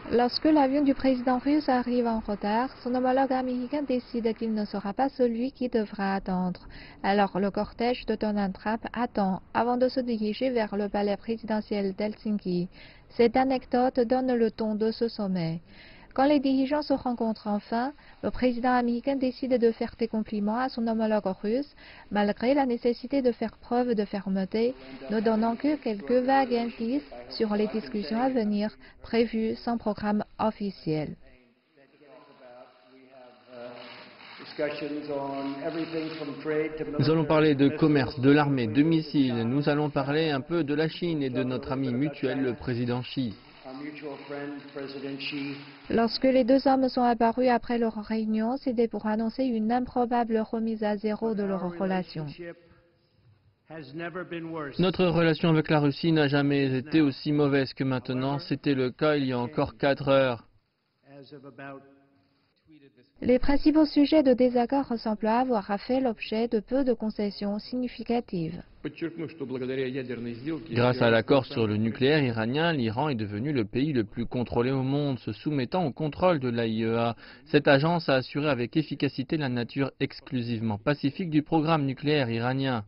Lorsque l'avion du président russe arrive en retard, son homologue américain décide qu'il ne sera pas celui qui devra attendre. Alors le cortège de Donald Trump attend avant de se diriger vers le palais présidentiel d'Helsinki. Cette anecdote donne le ton de ce sommet. Quand les dirigeants se rencontrent enfin, le président américain décide de faire des compliments à son homologue russe, malgré la nécessité de faire preuve de fermeté, ne donnant que quelques vagues indices sur les discussions à venir, prévues sans programme officiel. Nous allons parler de commerce, de l'armée, de missiles. Nous allons parler un peu de la Chine et de notre ami mutuel, le président Xi. Lorsque les deux hommes sont apparus après leur réunion, c'était pour annoncer une improbable remise à zéro de leur relation. Notre relation avec la Russie n'a jamais été aussi mauvaise que maintenant. C'était le cas il y a encore 4 heures. Les principaux sujets de désaccord semblent avoir fait l'objet de peu de concessions significatives. Grâce à l'accord sur le nucléaire iranien, l'Iran est devenu le pays le plus contrôlé au monde, se soumettant au contrôle de l'AIEA. Cette agence a assuré avec efficacité la nature exclusivement pacifique du programme nucléaire iranien.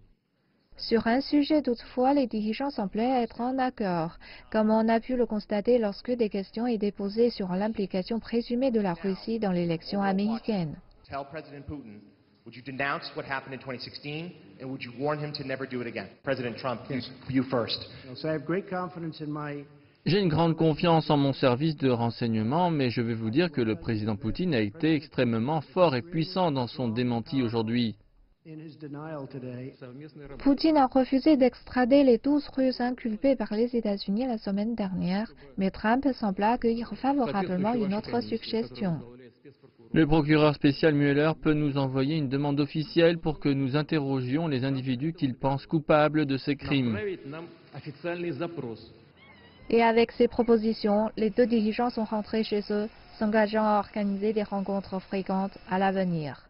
Sur un sujet toutefois, les dirigeants semblaient être en accord, comme on a pu le constater lorsque des questions étaient posées sur l'implication présumée de la Russie dans l'élection américaine. Would you denounce what happened in 2016, and would you warn him to never do it again? President Trump, you first. J'ai une grande confiance en mon service de renseignement, mais je vais vous dire que le président Poutine a été extrêmement fort et puissant dans son démenti aujourd'hui. Poutine a refusé d'extrader les 12 Russes inculpés par les États-Unis la semaine dernière, mais Trump semble accueillir favorablement une autre suggestion. Le procureur spécial Mueller peut nous envoyer une demande officielle pour que nous interrogions les individus qu'il pense coupables de ces crimes. Et avec ces propositions, les deux dirigeants sont rentrés chez eux, s'engageant à organiser des rencontres fréquentes à l'avenir.